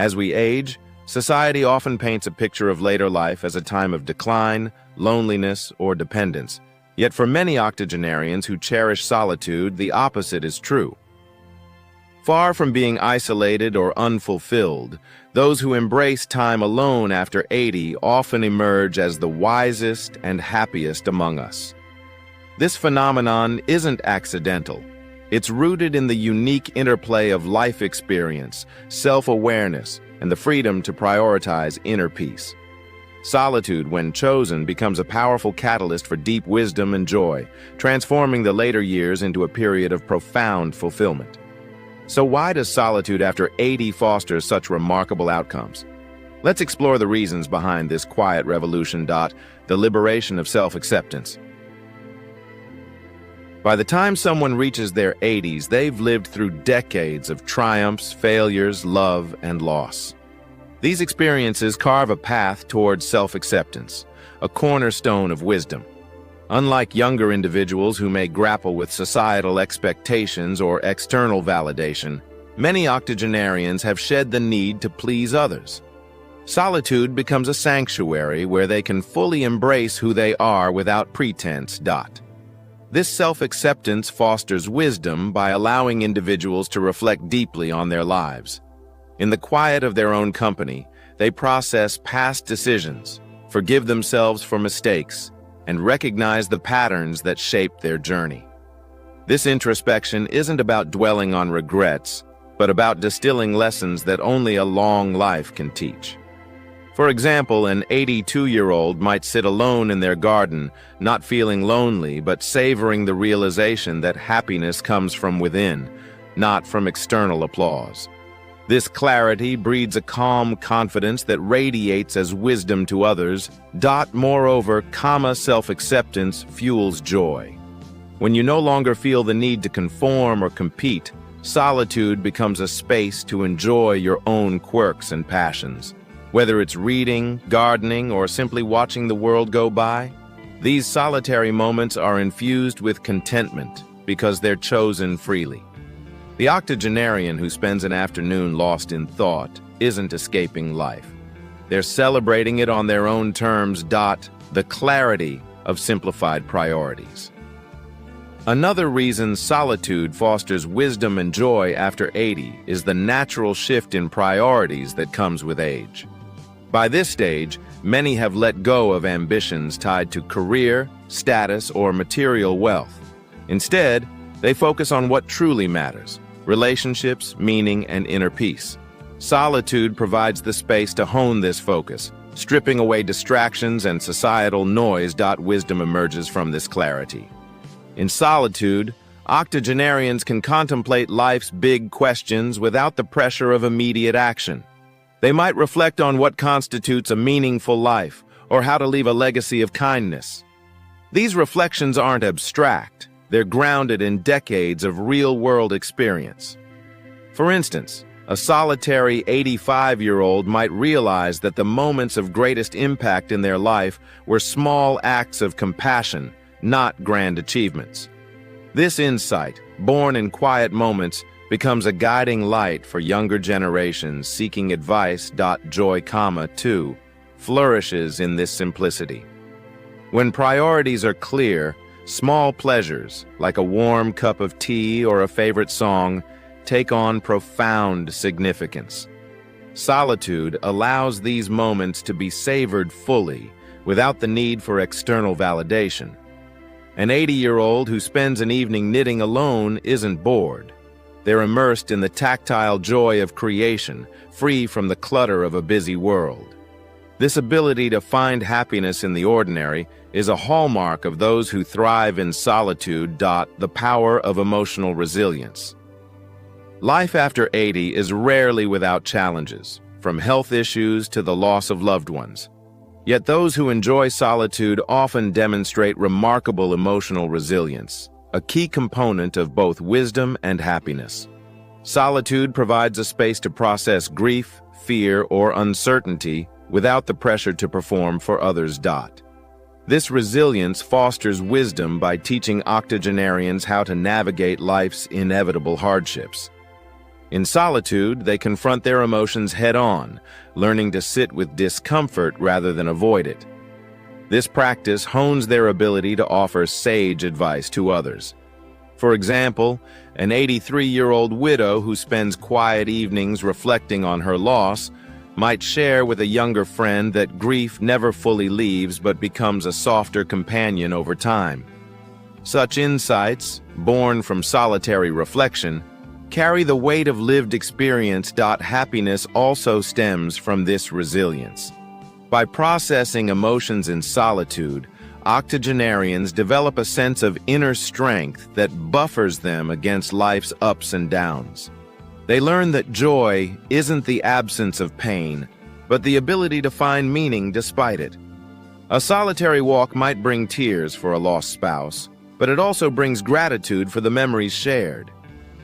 As we age, society often paints a picture of later life as a time of decline, loneliness, or dependence. Yet for many octogenarians who cherish solitude, the opposite is true. Far from being isolated or unfulfilled, those who embrace time alone after 80 often emerge as the wisest and happiest among us. This phenomenon isn't accidental. It's rooted in the unique interplay of life experience, self-awareness, and the freedom to prioritize inner peace. Solitude, when chosen, becomes a powerful catalyst for deep wisdom and joy, transforming the later years into a period of profound fulfillment. So why does solitude after 80 foster such remarkable outcomes? Let's explore the reasons behind this quiet revolution. The liberation of self-acceptance. By the time someone reaches their 80s, they've lived through decades of triumphs, failures, love, and loss. These experiences carve a path towards self-acceptance, a cornerstone of wisdom. Unlike younger individuals who may grapple with societal expectations or external validation, many octogenarians have shed the need to please others. Solitude becomes a sanctuary where they can fully embrace who they are without pretense. This self-acceptance fosters wisdom by allowing individuals to reflect deeply on their lives. In the quiet of their own company, they process past decisions, forgive themselves for mistakes, and recognize the patterns that shaped their journey. This introspection isn't about dwelling on regrets, but about distilling lessons that only a long life can teach. For example, an 82-year-old might sit alone in their garden, not feeling lonely, but savoring the realization that happiness comes from within, not from external applause. This clarity breeds a calm confidence that radiates as wisdom to others. Moreover, self-acceptance fuels joy. When you no longer feel the need to conform or compete, solitude becomes a space to enjoy your own quirks and passions. Whether it's reading, gardening, or simply watching the world go by, these solitary moments are infused with contentment because they're chosen freely. The octogenarian who spends an afternoon lost in thought isn't escaping life. They're celebrating it on their own terms. The clarity of simplified priorities. Another reason solitude fosters wisdom and joy after 80 is the natural shift in priorities that comes with age. By this stage, many have let go of ambitions tied to career, status, or material wealth. Instead, they focus on what truly matters: relationships, meaning, and inner peace. Solitude provides the space to hone this focus, stripping away distractions and societal noise. Wisdom emerges from this clarity. In solitude, octogenarians can contemplate life's big questions without the pressure of immediate action. They might reflect on what constitutes a meaningful life or how to leave a legacy of kindness. These reflections aren't abstract. They're grounded in decades of real-world experience. For instance, a solitary 85-year-old might realize that the moments of greatest impact in their life were small acts of compassion, not grand achievements. This insight, born in quiet moments, becomes a guiding light for younger generations seeking advice. Joy, too, flourishes in this simplicity. When priorities are clear, small pleasures, like a warm cup of tea or a favorite song, take on profound significance. Solitude allows these moments to be savored fully, without the need for external validation. An 80-year-old who spends an evening knitting alone isn't bored. They're immersed in the tactile joy of creation, free from the clutter of a busy world. This ability to find happiness in the ordinary is a hallmark of those who thrive in solitude. The power of emotional resilience. Life after 80 is rarely without challenges, from health issues to the loss of loved ones. Yet those who enjoy solitude often demonstrate remarkable emotional resilience, a key component of both wisdom and happiness. Solitude provides a space to process grief, fear, or uncertainty without the pressure to perform for others. This resilience fosters wisdom by teaching octogenarians how to navigate life's inevitable hardships. In solitude, they confront their emotions head-on, learning to sit with discomfort rather than avoid it. This practice hones their ability to offer sage advice to others. For example, an 83-year-old widow who spends quiet evenings reflecting on her loss might share with a younger friend that grief never fully leaves but becomes a softer companion over time. Such insights, born from solitary reflection, carry the weight of lived experience. Happiness also stems from this resilience. By processing emotions in solitude, octogenarians develop a sense of inner strength that buffers them against life's ups and downs. They learn that joy isn't the absence of pain, but the ability to find meaning despite it. A solitary walk might bring tears for a lost spouse, but it also brings gratitude for the memories shared.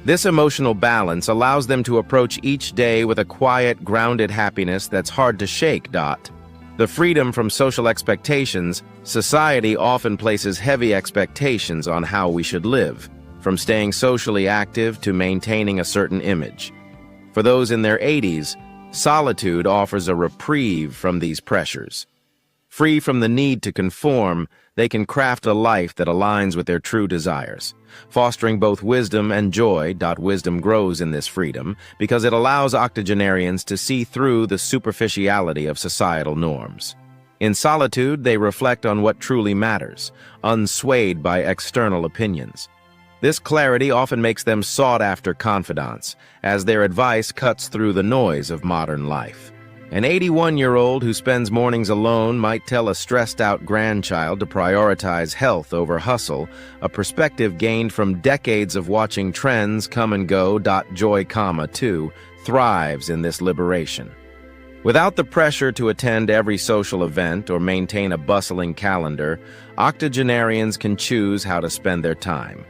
This emotional balance allows them to approach each day with a quiet, grounded happiness that's hard to shake. The freedom from social expectations. Society often places heavy expectations on how we should live, from staying socially active to maintaining a certain image. For those in their 80s, solitude offers a reprieve from these pressures. Free from the need to conform, they can craft a life that aligns with their true desires, fostering both wisdom and joy. Wisdom grows in this freedom because it allows octogenarians to see through the superficiality of societal norms. In solitude, they reflect on what truly matters, unswayed by external opinions. This clarity often makes them sought-after confidants, as their advice cuts through the noise of modern life. An 81-year-old who spends mornings alone might tell a stressed-out grandchild to prioritize health over hustle, a perspective gained from decades of watching trends come and go. Joy, too, thrives in this liberation. Without the pressure to attend every social event or maintain a bustling calendar, octogenarians can choose how to spend their time.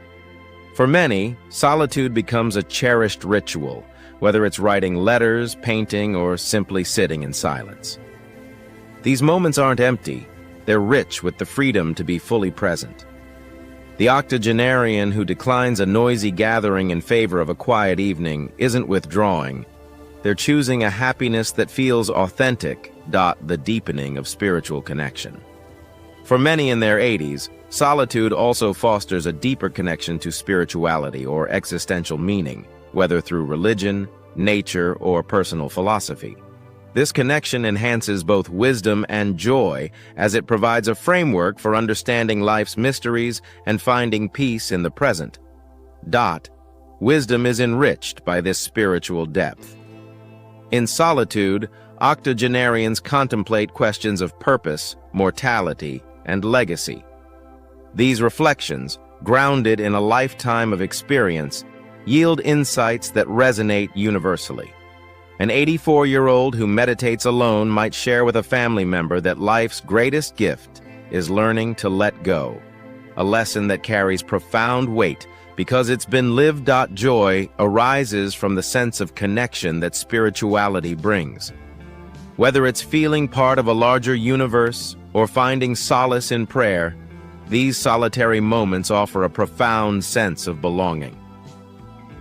For many, solitude becomes a cherished ritual, whether it's writing letters, painting, or simply sitting in silence. These moments aren't empty, they're rich with the freedom to be fully present. The octogenarian who declines a noisy gathering in favor of a quiet evening isn't withdrawing. They're choosing a happiness that feels authentic. The deepening of spiritual connection. For many in their 80s, solitude also fosters a deeper connection to spirituality or existential meaning, whether through religion, nature, or personal philosophy. This connection enhances both wisdom and joy as it provides a framework for understanding life's mysteries and finding peace in the present. Wisdom is enriched by this spiritual depth. In solitude, octogenarians contemplate questions of purpose, mortality, and legacy. These reflections, grounded in a lifetime of experience, yield insights that resonate universally. An 84-year-old who meditates alone might share with a family member that life's greatest gift is learning to let go, a lesson that carries profound weight because it's been lived. Joy arises from the sense of connection that spirituality brings. Whether it's feeling part of a larger universe or finding solace in prayer, these solitary moments offer a profound sense of belonging.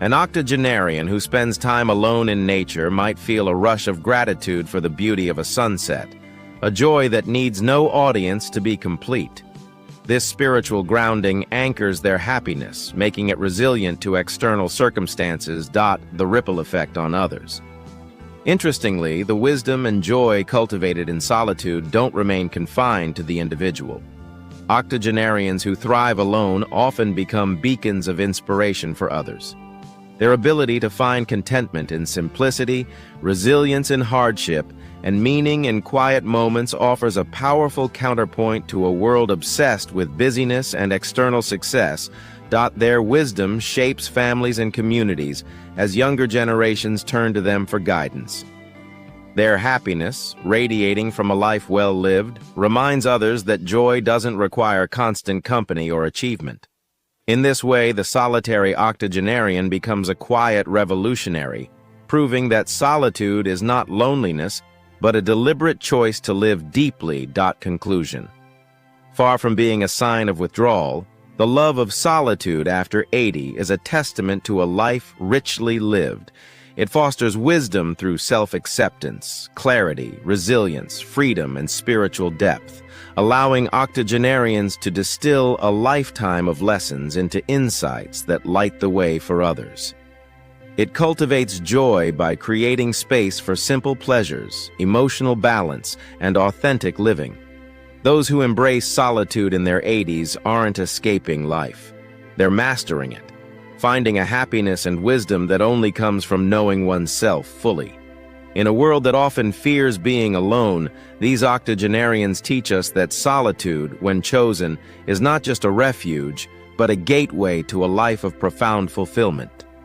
An octogenarian who spends time alone in nature might feel a rush of gratitude for the beauty of a sunset, a joy that needs no audience to be complete. This spiritual grounding anchors their happiness, making it resilient to external circumstances. The ripple effect on others. Interestingly, the wisdom and joy cultivated in solitude don't remain confined to the individual. Octogenarians who thrive alone often become beacons of inspiration for others. Their ability to find contentment in simplicity, resilience in hardship, and meaning in quiet moments offers a powerful counterpoint to a world obsessed with busyness and external success. Their wisdom shapes families and communities as younger generations turn to them for guidance. Their happiness, radiating from a life well lived, reminds others that joy doesn't require constant company or achievement. In this way, the solitary octogenarian becomes a quiet revolutionary, proving that solitude is not loneliness, but a deliberate choice to live deeply. Conclusion. Far from being a sign of withdrawal, the love of solitude after 80 is a testament to a life richly lived. It fosters wisdom through self-acceptance, clarity, resilience, freedom, and spiritual depth, allowing octogenarians to distill a lifetime of lessons into insights that light the way for others. It cultivates joy by creating space for simple pleasures, emotional balance, and authentic living. Those who embrace solitude in their 80s aren't escaping life. They're mastering it, finding a happiness and wisdom that only comes from knowing oneself fully. In a world that often fears being alone, these octogenarians teach us that solitude, when chosen, is not just a refuge, but a gateway to a life of profound fulfillment.